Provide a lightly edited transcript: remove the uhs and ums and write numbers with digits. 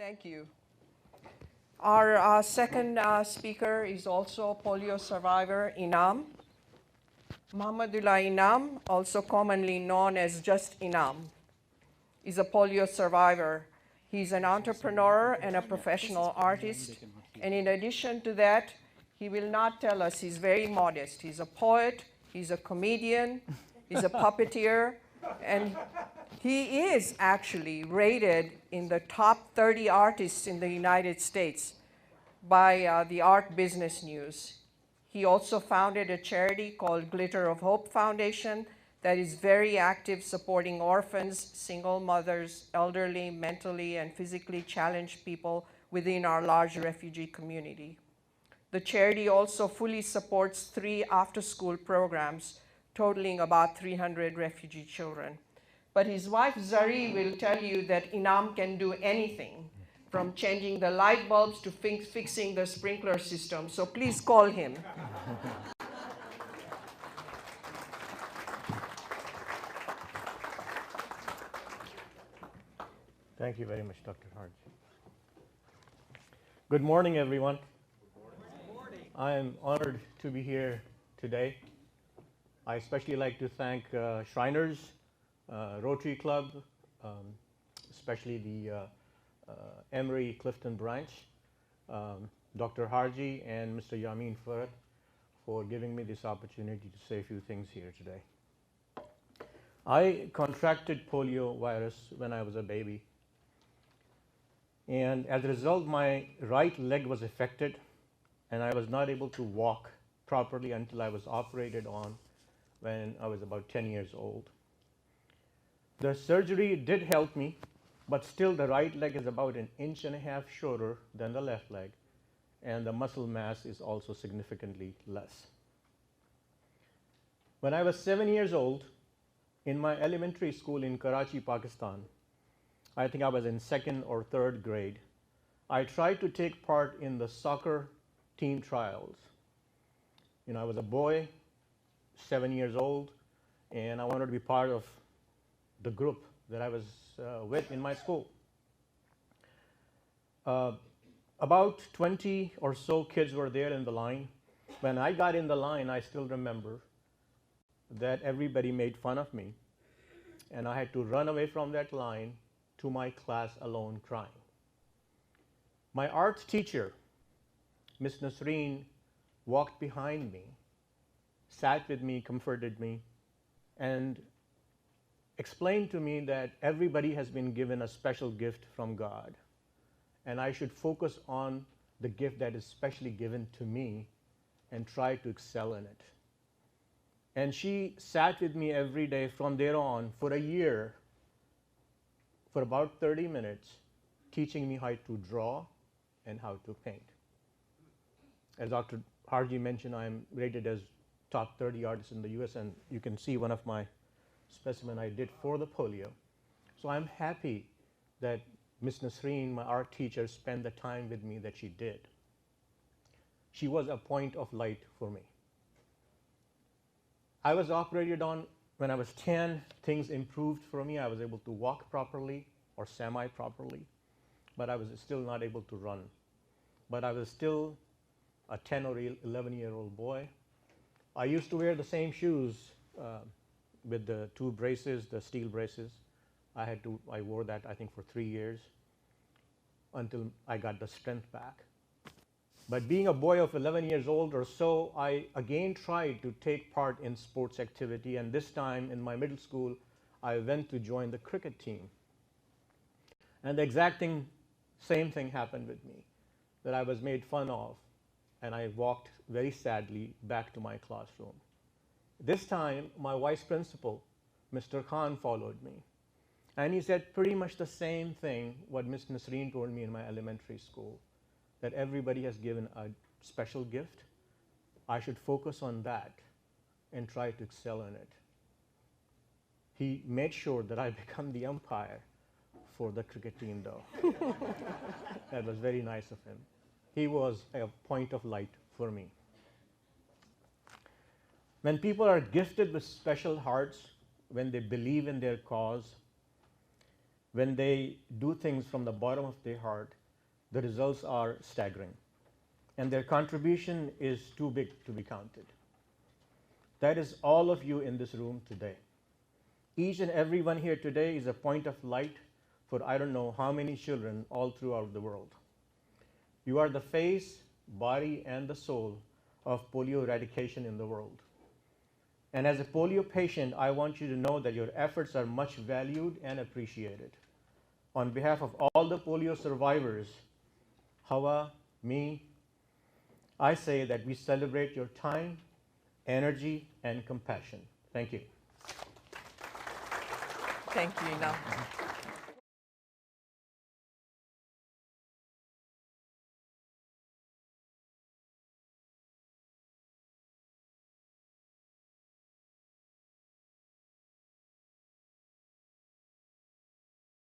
Thank you. Our second speaker is also a polio survivor, Inam. Muhammadullah Inam, also commonly known as just Inam, is a polio survivor. He's an entrepreneur and a professional artist. And in addition to that, he will not tell us, he's very modest. He's a poet, he's a comedian, he's a puppeteer, and he is actually rated in the top 30 artists in the United States by the Art Business News. He also founded a charity called Glitter of Hope Foundation that is very active supporting orphans, single mothers, elderly, mentally, and physically challenged people within our large refugee community. The charity also fully supports 3 after-school programs totaling about 300 refugee children. But his wife Zari will tell you that Inam can do anything, from changing the light bulbs to fixing the sprinkler system. So please call him. Thank you very much, Dr. Harj. Good morning, everyone. Good morning. I am honored to be here today. I especially like to thank Shriners, Rotary Club, especially the Emory Clifton branch, Dr. Harji and Mr. Yamin Farad for giving me this opportunity to say a few things here today. I contracted polio virus when I was a baby. And as a result, my right leg was affected, and I was not able to walk properly until I was operated on when I was about 10 years old. The surgery did help me, but still the right leg is about 1.5 inches shorter than the left leg, and the muscle mass is also significantly less. When I was 7 years old, in my elementary school in Karachi, Pakistan, I think I was in 2nd or 3rd grade, I tried to take part in the soccer team trials. You know, I was a boy, 7 years old, and I wanted to be part of the group that I was with in my school. About 20 or so kids were there in the line. When I got in the line, I still remember that everybody made fun of me, and I had to run away from that line to my class alone crying. My art teacher, Miss Nasreen, walked behind me, sat with me, comforted me, and explained to me that everybody has been given a special gift from God, and I should focus on the gift that is specially given to me and try to excel in it. And she sat with me every day from there on for a year, for about 30 minutes, teaching me how to draw and how to paint. As Dr. Harji mentioned, I am rated as top 30 artists in the US, and you can see one of my specimen I did for the polio. So I'm happy that Ms. Nasreen, my art teacher, spent the time with me that she did. She was a point of light for me. I was operated on when I was 10, things improved for me. I was able to walk properly or semi-properly, but I was still not able to run. But I was still a 10 or 11-year-old boy. I used to wear the same shoes with the 2 braces, the steel braces. I wore that, I think, for 3 years until I got the strength back. But being a boy of 11 years old or so, I again tried to take part in sports activity, and this time in my middle school, I went to join the cricket team. And the exact same thing happened with me, that I was made fun of, and I walked very sadly back to my classroom. This time, my vice principal, Mr. Khan, followed me, and he said pretty much the same thing what Ms. Nasreen told me in my elementary school, that everybody has given a special gift. I should focus on that and try to excel in it. He made sure that I become the umpire for the cricket team, though. That was very nice of him. He was a point of light for me. When people are gifted with special hearts, when they believe in their cause, when they do things from the bottom of their heart, the results are staggering. And their contribution is too big to be counted. That is all of you in this room today. Each and every one here today is a point of light for I don't know how many children all throughout the world. You are the face, body, and the soul of polio eradication in the world. And as a polio patient, I want you to know that your efforts are much valued and appreciated. On behalf of all the polio survivors, Hawa, me, I say that we celebrate your time, energy, and compassion. Thank you. Thank you, Inam.